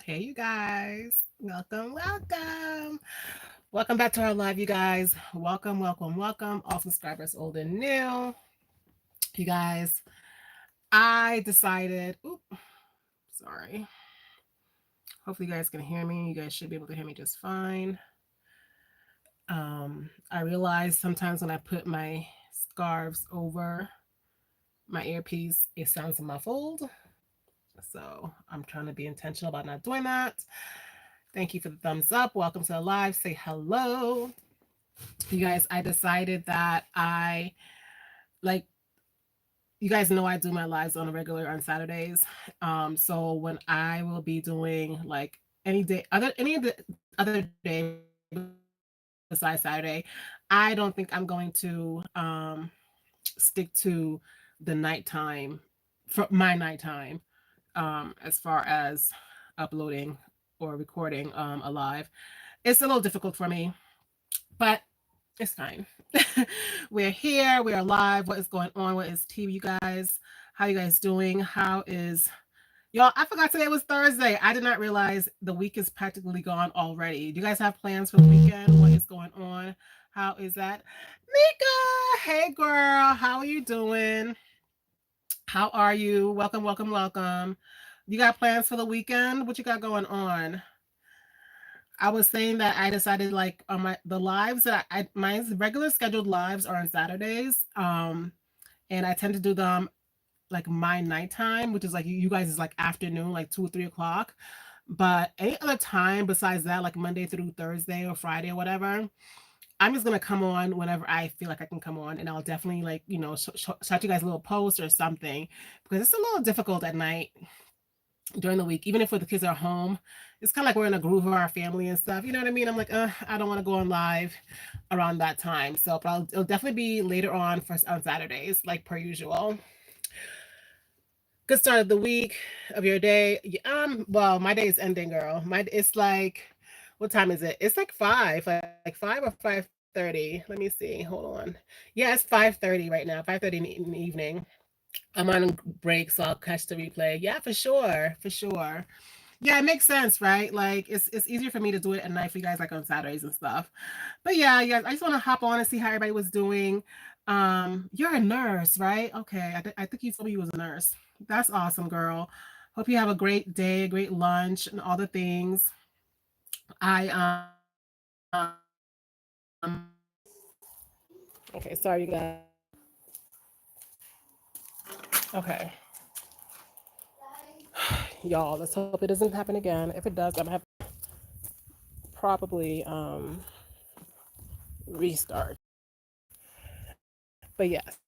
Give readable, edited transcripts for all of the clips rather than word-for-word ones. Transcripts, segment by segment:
Hey, you guys. Welcome, welcome. Welcome back to our live, you guys. Welcome, welcome, welcome. All subscribers, old and new. You guys, I decided, sorry. Hopefully, you guys can hear me. You guys should be able to hear me just fine. I realize sometimes when I put my scarves over my earpiece, it sounds muffled. So I'm trying to be intentional about not doing that. Thank you for the thumbs up. Welcome to the live. Say hello. You guys, I decided that like you guys know I do my lives on a regular on Saturdays. So when I will be doing like any of the other day besides Saturday, I don't think I'm going to stick to the nighttime for my nighttime as far as uploading or recording a live. It's a little difficult for me, but it's fine. We're here. We are live. What is going on? What is tea, you guys? How you guys doing? How is y'all? I forgot today was Thursday. I did not realize the week is practically gone already. Do you guys have plans for the weekend? What is going on? How is that? Mika, hey girl, how are you doing? How are you? Welcome, welcome, welcome. You got plans for the weekend? What you got going on? I was saying that I decided like on the lives that my regular scheduled lives are on Saturdays. And I tend to do them like my nighttime, which is like you guys is like afternoon, like 2 or 3 o'clock. But any other time besides that, like Monday through Thursday or Friday or whatever, I'm just gonna come on whenever I feel like I can come on, and I'll definitely like shout you guys a little post or something because it's a little difficult at night during the week, even if the kids are home. It's kind of like we're in a groove of our family and stuff. You know what I mean? I'm like, I don't want to go on live around that time. So, but it'll definitely be later on on Saturdays, like per usual. Good start of the week of your day. Well, my day is ending, girl. It's like, what time is it? It's like 5 or 5:30. Let me see. Hold on. Yeah, it's 5:30 right now. 5:30 in the evening. I'm on break, so I'll catch the replay. Yeah, for sure, for sure. Yeah, it makes sense, right? Like it's easier for me to do it at night for you guys, like on Saturdays and stuff. But yeah, you guys, I just want to hop on and see how everybody was doing. You're a nurse, right? Okay, I think you told me you was a nurse. That's awesome, girl. Hope you have a great day, a great lunch, and all the things. I okay, sorry, you guys. Okay, y'all. Let's hope it doesn't happen again. If it does, I'm gonna have to probably restart. But yes.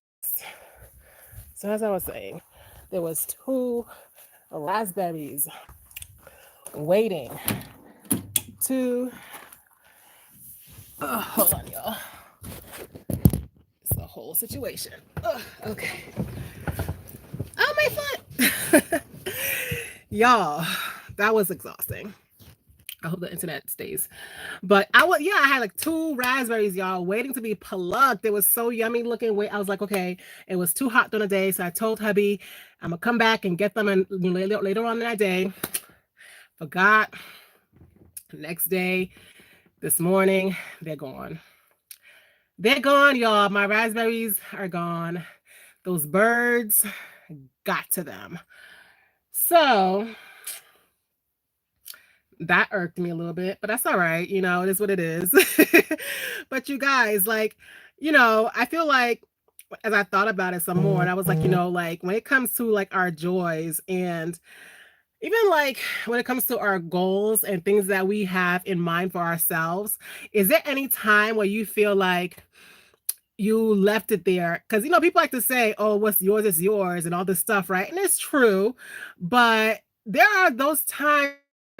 So as I was saying, there was two raspberries waiting to hold on, y'all. It's a whole situation. Okay. Oh, my foot. Y'all, that was exhausting. I hope the internet stays. But I had like two raspberries, y'all, waiting to be plucked. It was so yummy looking. Wait, I was like, okay, it was too hot during the day. So I told hubby, I'm gonna come back and get them and later on in that day. Forgot. Next day, this morning, they're gone. They're gone, y'all. My raspberries are gone. Those birds got to them. So that irked me a little bit, but that's all right. It is what it is. But you guys, like, I feel like as I thought about it some more, and I was like, like when it comes to like our joys and even like when it comes to our goals and things that we have in mind for ourselves, is there any time where you feel like you left it there? Because, people like to say, oh, what's yours is yours and all this stuff, right? And it's true. But there are those times,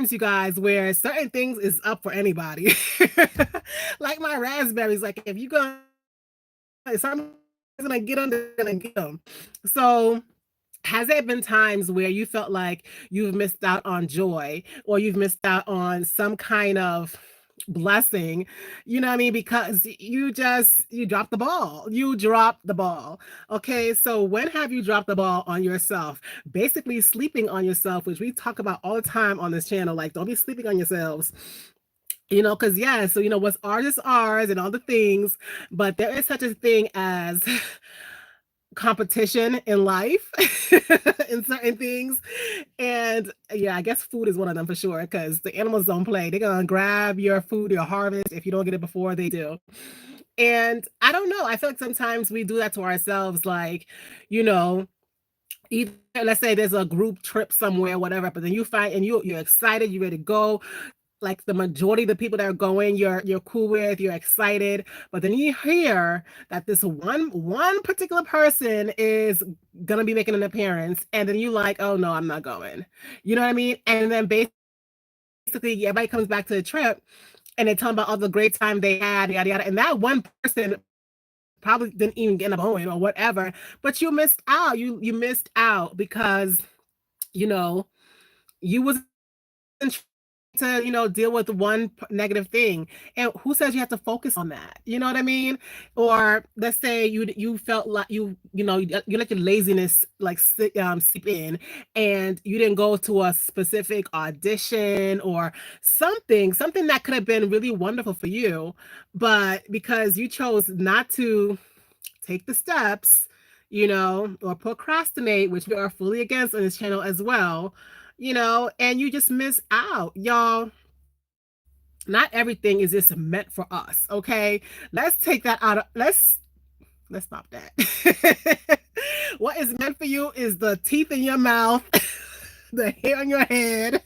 you guys, where certain things is up for anybody. Like my raspberries, like if you go, if somebody's gonna get them, they're gonna get them. So has there been times where you felt like you've missed out on joy or you've missed out on some kind of blessing, you know what I mean? Because you dropped the ball. You dropped the ball. Okay, so when have you dropped the ball on yourself? Basically, sleeping on yourself, which we talk about all the time on this channel. Like, don't be sleeping on yourselves. Because yeah, so what's ours is ours and all the things, but there is such a thing as competition in life in certain things. And yeah, I guess food is one of them for sure, because the animals don't play. They're gonna grab your food, your harvest, if you don't get it before they do. And I don't know, I feel like sometimes we do that to ourselves, like, you know either, let's say there's a group trip somewhere, whatever, but then you find and you're excited, you're ready to go, like the majority of the people that are going, you're cool with, you're excited, but then you hear that this one particular person is gonna be making an appearance, and then you like, oh no, I'm not going. You know what I mean? And then basically everybody comes back to the trip and they tell about all the great time they had, yada yada, and that one person probably didn't even end up going or whatever, but you missed out. You missed out because you know you wasn't trying to deal with one negative thing, and who says you have to focus on that? You know what I mean? Or let's say you felt like you let your laziness like seep in, and you didn't go to a specific audition or something that could have been really wonderful for you, but because you chose not to take the steps, or procrastinate, which we are fully against on this channel as well, and you just miss out. Y'all, not everything is just meant for us, okay? Let's take that out of let's stop that. What is meant for you is the teeth in your mouth, the hair on your head.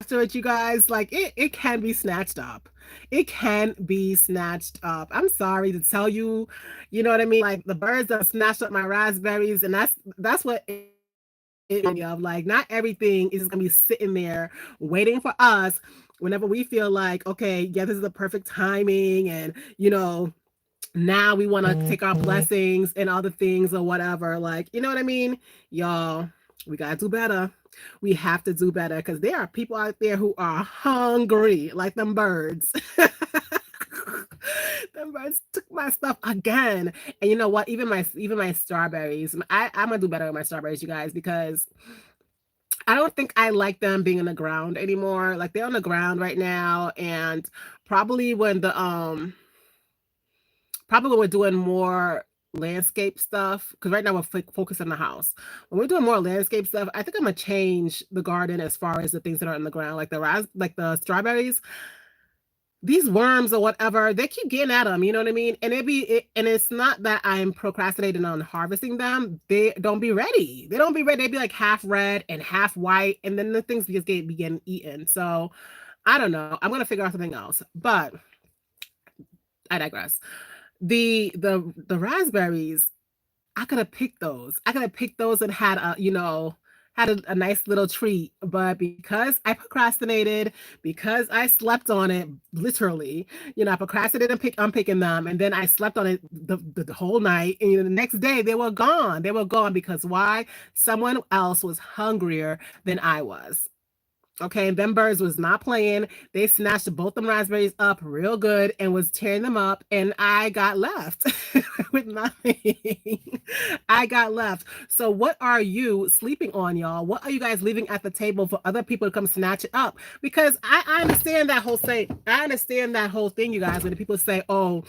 After it, you guys, like it can be snatched up. It can be snatched up. I'm sorry to tell you, you know what I mean? Like the birds that snatched up my raspberries, and that's what it reminded me of. Like, not everything is just gonna be sitting there waiting for us whenever we feel like, okay, yeah, this is the perfect timing, and now we want to take our blessings and other things or whatever. Like, you know what I mean? Y'all, we got to do better. We have to do better, because there are people out there who are hungry, like them birds. Them birds took my stuff again. And you know what? Even my strawberries. I'm gonna do better with my strawberries, you guys, because I don't think I like them being in the ground anymore. Like they're on the ground right now, and probably when the probably when we're doing more landscape stuff, because right now we're focused on the house. When we're doing more landscape stuff, I think I'm gonna change the garden as far as the things that are in the ground, like like the strawberries. These worms or whatever, they keep getting at them. You know what I mean? And and it's not that I'm procrastinating on harvesting them. They don't be ready. They don't be ready. They be like half red and half white, and then the things just get begin eaten. So I don't know. I'm gonna figure out something else, but I digress. The raspberries, I could have picked those. I could have picked those and had a nice little treat. But because I procrastinated, because I slept on it, literally, I procrastinated and I'm picking them, and then I slept on it the whole night. And the next day they were gone. They were gone because why? Someone else was hungrier than I was. Okay, and them birds was not playing. They snatched both them raspberries up real good and was tearing them up, and I got left with nothing. I got left. So what are you sleeping on, y'all? What are you guys leaving at the table for other people to come snatch it up? Because I understand that whole thing. I understand that whole thing, you guys, when the people say, oh,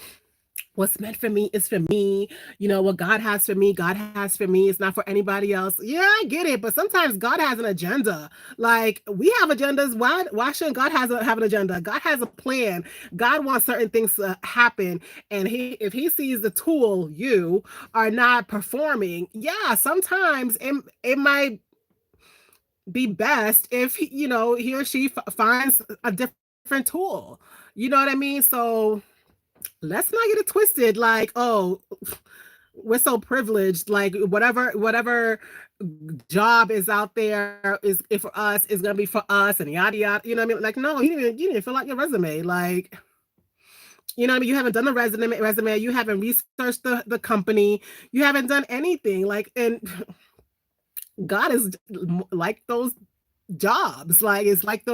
what's meant for me is for me. What God has for me, God has for me. It's not for anybody else. Yeah, I get it. But sometimes God has an agenda. Like we have agendas. Why shouldn't God have an agenda? God has a plan. God wants certain things to happen. And if he sees the tool, you are not performing, yeah, sometimes it might be best if he or she finds a different tool. You know what I mean? So let's not get it twisted, like, oh, we're so privileged, like whatever job is out there is if for us is gonna be for us, and yada yada, you know what I mean? Like, no, you didn't fill out your resume, like, you know what I mean? You haven't done the resume, you haven't researched the company, you haven't done anything, like, and God is like those jobs, like it's like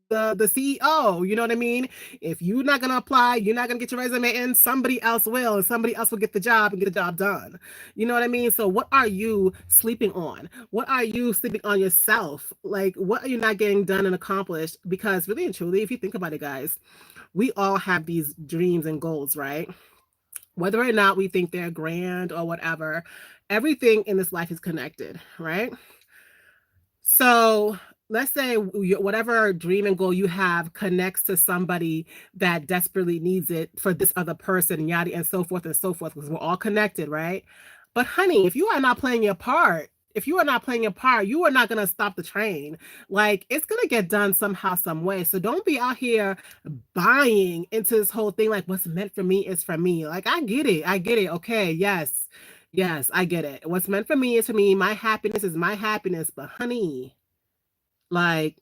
the CEO. You know what I mean? If you're not gonna apply, you're not gonna get your resume in, somebody else will, and somebody else will get the job and get the job done. You know what I mean? So what are you sleeping on? What are you sleeping on yourself? Like, what are you not getting done and accomplished? Because really and truly, if you think about it, guys, we all have these dreams and goals, right? Whether or not we think they're grand or whatever, everything in this life is connected, right? So let's say whatever dream and goal you have connects to somebody that desperately needs it for this other person, and yada, and so forth, because we're all connected, right? But honey, if you are not playing your part, if you are not playing your part, you are not going to stop the train. Like, it's going to get done somehow, some way. So don't be out here buying into this whole thing like what's meant for me is for me. Like, I get it. I get it. Okay. Yes. Yes, I get it. What's meant for me is for me. My happiness is my happiness. But honey, like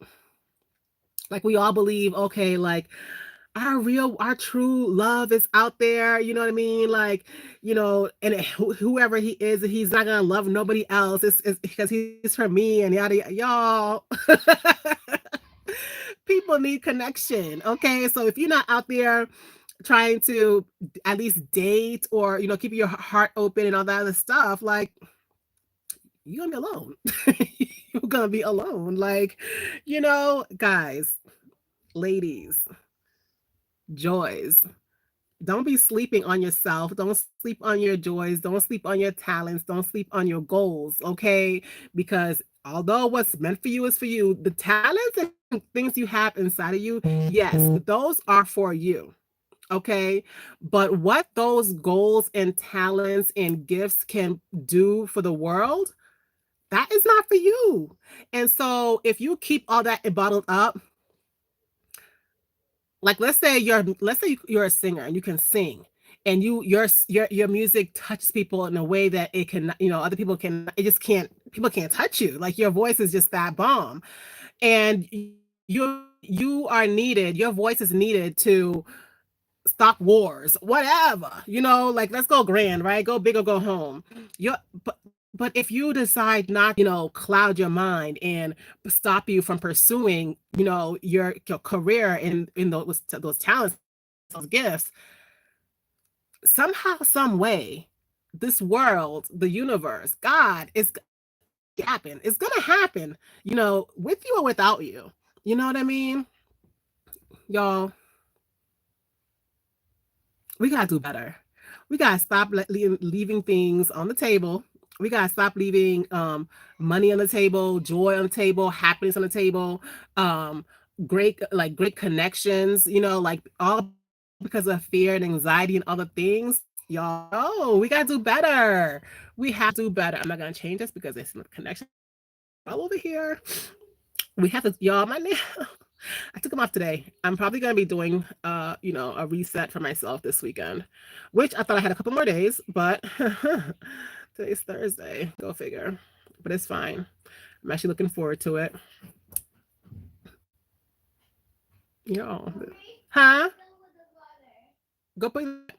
we all believe, okay, like our true love is out there, you know what I mean? Like, and whoever he is, he's not gonna love nobody else. It's because he's for me and yada yada. Y'all. People need connection. Okay. So if you're not out there trying to at least date or keep your heart open and all that other stuff, like, you're gonna be alone. You're gonna be alone. Like, guys, ladies, joys, don't be sleeping on yourself. Don't sleep on your joys. Don't sleep on your talents. Don't sleep on your goals. Okay. Because although what's meant for you is for you, the talents and things you have inside of you, yes, those are for you. Okay. But what those goals and talents and gifts can do for the world, that is not for you. And so if you keep all that bottled up, like let's say you're a singer and you can sing, and your music touches people in a way that it can, other people can, it just can't, people can't touch you. Like, your voice is just that bomb. And you are needed, your voice is needed to stop wars, whatever, like, let's go grand, right? Go big or go home. You're, but if you decide not, cloud your mind and stop you from pursuing, your career in those talents, those gifts, somehow, some way, this world, the universe, God is happen. It's gonna happen, with you or without you. You know what I mean, y'all? We gotta do better. We gotta stop leaving things on the table. We gotta stop leaving money on the table, joy on the table, happiness on the table, um, great connections. Like, all because of fear and anxiety and other things. Y'all, no, we gotta do better. We have to do better. I'm not gonna change this because there's some connection all over here. We have to, y'all. My name. I took them off today. I'm probably gonna be doing a reset for myself this weekend, which I thought I had a couple more days, but today's Thursday. Go figure. But it's fine. I'm actually looking forward to it. Yo. Huh? Go put.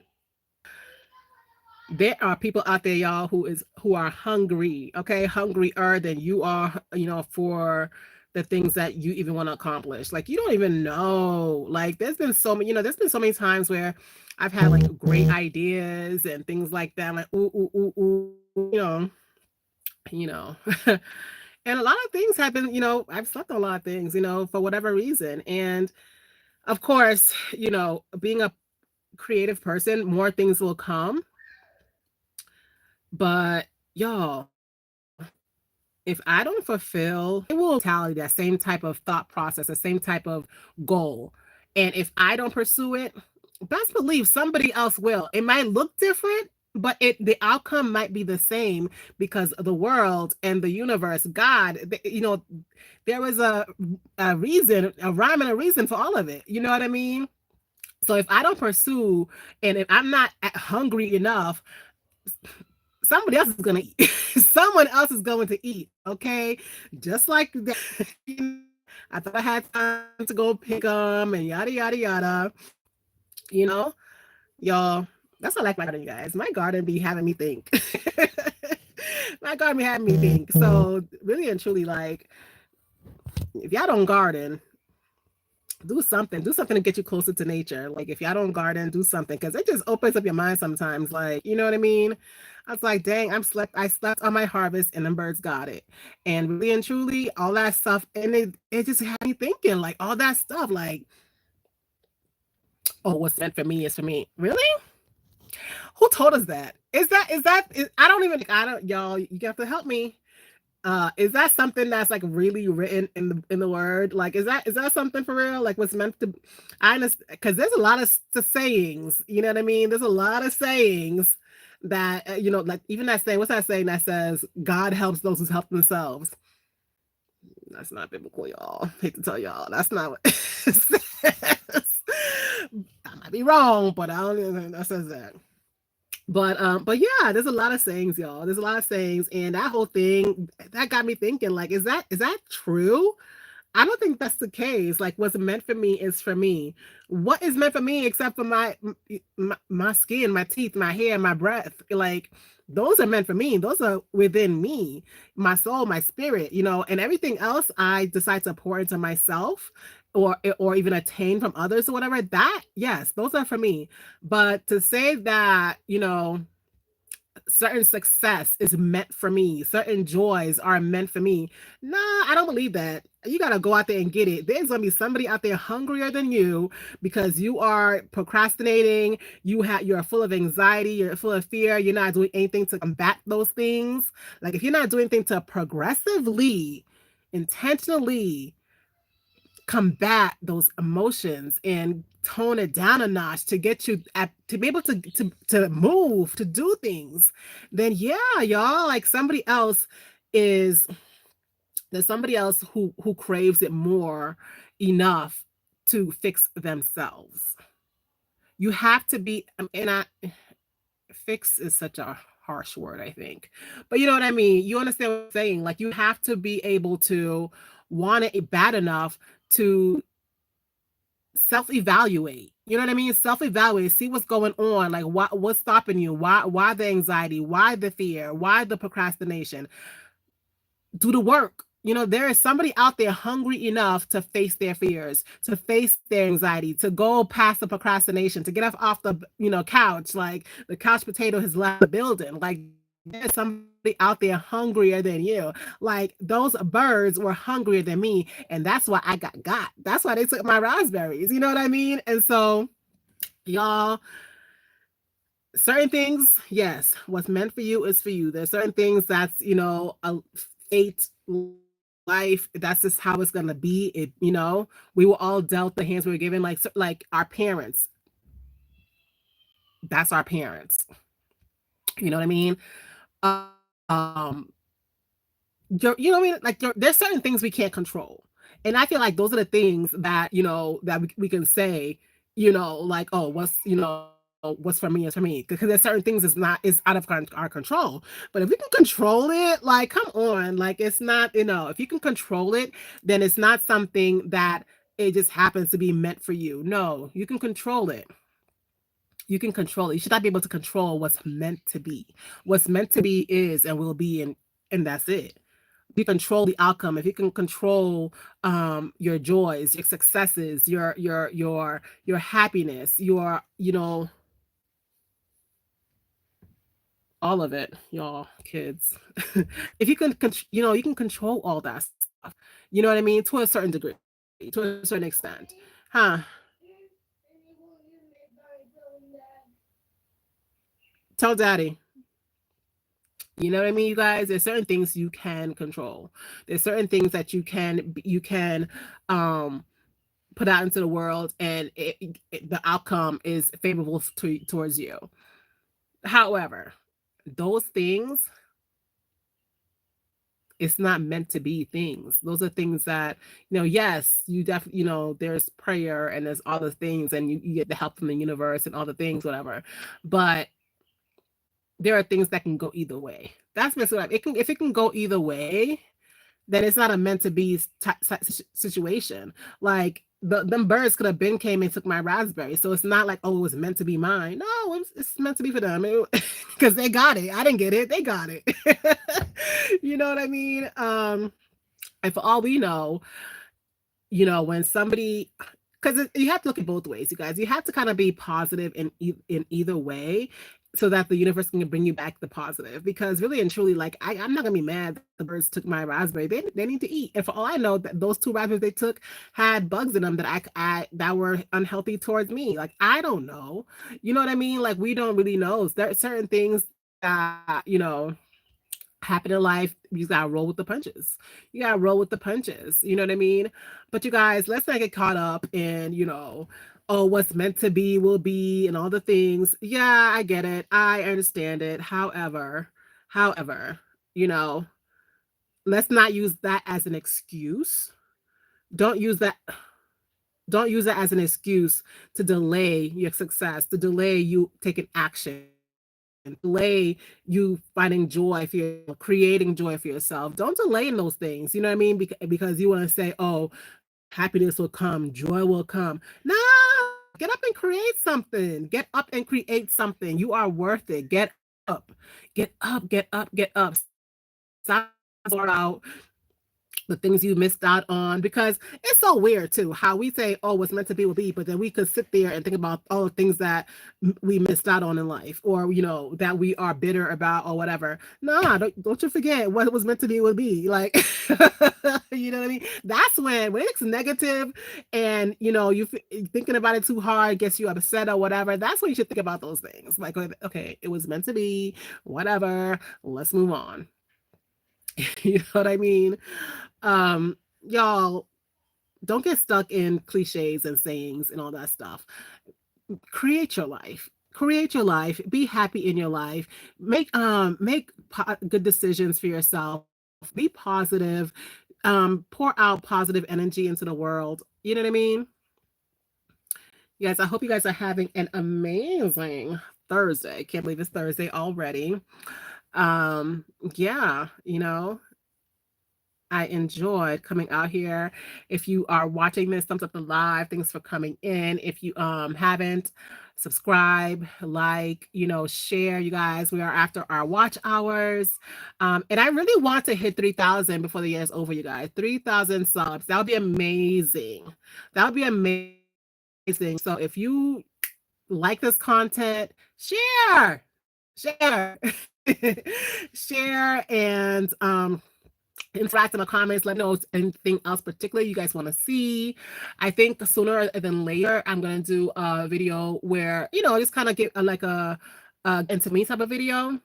There are people out there, y'all, who are hungry, okay, hungrier than you are, for the things that you even want to accomplish. Like, you don't even know. Like, there's been so many times where I've had like great ideas and things like that. I'm like, ooh, ooh, ooh, ooh, you know. And a lot of things have been, I've slept on a lot of things, for whatever reason. And of course, being a creative person, more things will come. But y'all, if I don't fulfill, it will mentality, that same type of thought process, the same type of goal. And if I don't pursue it, best believe somebody else will. It might look different, but the outcome might be the same, because the world and the universe, God, there was a reason, a rhyme and a reason for all of it. You know what I mean? So if I don't pursue, and if I'm not hungry enough, somebody else is gonna eat. Someone else is going to eat. Okay, just like that. I thought I had time to go pick them and yada yada yada. You know, y'all. That's what I like my garden, you guys. My garden be having me think. My garden be having me think. So really and truly, like, if y'all don't garden, do something to get you closer to nature. Like if y'all don't garden, do something because it just opens up your mind sometimes. Like, you know what I mean? I was like, dang, I slept on my harvest and the birds got it. And really and truly, all that stuff, and it just had me thinking, like all that stuff, like, oh, what's meant for me is for me. Really? Who told us that? I don't even I don't y'all, you have to help me. Is that something that's like really written in the word? Like, is that something for real? Like, what's meant to? I understand because there's a lot of sayings. You know what I mean? There's a lot of sayings that like even that saying. What's that saying that says God helps those who help themselves? That's not biblical, y'all. Hate to tell y'all, that's not what it says. I might be wrong, but I don't even think that says that. But yeah, there's a lot of sayings, y'all. There's a lot of sayings, and that whole thing that got me thinking, like, is that true? I don't think that's the case. Like, what's meant for me is for me. What is meant for me except for my skin, my teeth, my hair, my breath? Like, those are meant for me. Those are within me, my soul, my spirit, and everything else I decide to pour into myself or even attain from others or whatever. That, yes, those are for me. But to say that, certain success is meant for me, certain joys are meant for me. Nah, I don't believe that. You got to go out there and get it. There's going to be somebody out there hungrier than you because you are procrastinating, you're full of anxiety, you're full of fear, you're not doing anything to combat those things. Like if you're not doing anything to progressively, intentionally combat those emotions and tone it down a notch to get you to be able to move, to do things, then yeah, y'all, like is there's somebody else who craves it more enough to fix themselves. You have to be, and I fix is such a harsh word, I think, but you know what I mean. You understand what I'm saying? Like you have to be able to want it bad enough to self-evaluate. You know what I mean? Self-evaluate, see what's going on. Like what's stopping you? Why the anxiety? Why the fear? Why the procrastination? Do the work. There is somebody out there hungry enough to face their fears, to face their anxiety, to go past the procrastination, to get off the couch. Like the couch potato has left the building. Like there's somebody out there hungrier than you. Like those birds were hungrier than me, and that's why I got. That's why they took my raspberries. You know what I mean? And so, y'all, certain things, yes, what's meant for you is for you. There's certain things that's a fate, life. That's just how it's gonna be. We were all dealt the hands we were given, like our parents. That's our parents. You know what I mean? Um, you know what I mean? Like there's certain things we can't control. And I feel like those are the things that, that we can say, like, oh, what's for me is for me. Because there's certain things is out of our control. But if we can control it, like, come on, like it's not, if you can control it, then it's not something that it just happens to be meant for you. No, you can control it. You can control it. You should not be able to control what's meant to be. What's meant to be is and will be, and that's it. You control the outcome, if you can control your joys, your successes, your happiness, all of it, y'all, kids. If you can, you can control all that stuff. You know what I mean? To a certain degree, to a certain extent, huh? Tell daddy. You know what I mean, you guys? There's certain things you can control. There's certain things that you can um put out into the world, and the outcome is favorable towards you. However, those things, it's not meant to be things. Those are things that, yes, you definitely, there's prayer and there's all the things, and you get the help from the universe and all the things, whatever. But there are things that can go either way. That's basically like, if it can go either way, then it's not a meant to be situation. Like them birds could have been came and took my raspberry, so it's not like, oh, it was meant to be mine. No, it's meant to be for them because they got it. I didn't get it. They got it. You know what I mean? And for all we know, when somebody because you have to look at both ways, you guys. You have to kind of be positive in either way, so that the universe can bring you back the positive. Because really and truly, like I'm not gonna be mad that the birds took my raspberry. They need to eat, and for all I know, that those two raspberries they took had bugs in them that I that were unhealthy towards me. Like I don't know, you know what I mean? Like we don't really know. There are certain things that happen in life. You gotta roll with the punches. You gotta roll with the punches. You know what I mean? But you guys, let's not get caught up in, oh, what's meant to be will be and all the things. Yeah, I get it. I understand it. However, you know, let's not use that as an excuse. Don't use that don't use that as an excuse to delay your success, to delay you taking action, delay you finding joy for creating joy for yourself. Don't delay in those things. You know what I mean? Because you want to say, oh, happiness will come, joy will come. No, get up and create something. Get up and create something. You are worth it. Get up, get up, get up, get up. Stop sort out the things you missed out on, because it's so weird too how we say, oh, what's meant to be will be, but then we could sit there and think about all the things that we missed out on in life, or that we are bitter about or whatever. Nah, don't you forget what was meant to be will be, like you know what I mean? That's when it's negative, and you thinking about it too hard gets you upset or whatever. That's when you should think about those things, like, okay, it was meant to be, whatever, let's move on. You know what I mean? Y'all, don't get stuck in cliches and sayings and all that stuff. Create your life. Create your life. Be happy in your life. Make good decisions for yourself. Be positive. Pour out positive energy into the world. You know what I mean? You guys, I hope you guys are having an amazing Thursday. Can't believe it's Thursday already. Yeah, I enjoyed coming out here. If you are watching this, thumbs up the live. Thanks for coming in. If you haven't, subscribe, like, share. You guys, we are after our watch hours. And I really want to hit 3,000 before the year is over, you guys. 3,000 subs. That would be amazing. That would be amazing. So if you like this content, share, share, and interact in the comments. Let me know anything else particularly you guys want to see. I think sooner than later I'm gonna do a video where just kind of get like a into me type of video,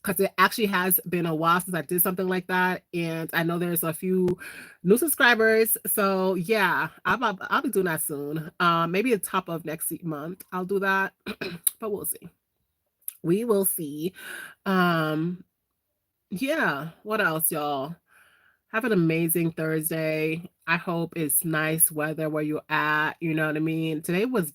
because it actually has been a while since I did something like that, and I know there's a few new subscribers. So yeah, I'll be doing that soon. Maybe at the top of next month I'll do that, but we'll see. We will see. Um, yeah. What else, y'all? Have an amazing Thursday. I hope it's nice weather where you're at. You know what I mean? Yesterday was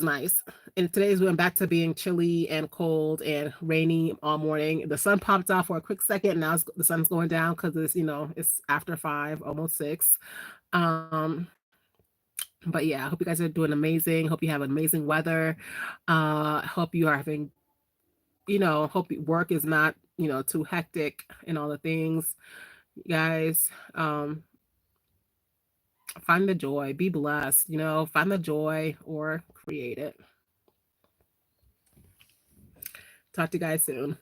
nice. And today's went back to being chilly and cold and rainy all morning. The sun popped out for a quick second. Now the sun's going down because it's after 5, almost 6. Um, but yeah, I hope you guys are doing amazing. Hope you have amazing weather. Hope you are having hope work is not, too hectic and all the things. You guys, find the joy, be blessed, find the joy or create it. Talk to you guys soon.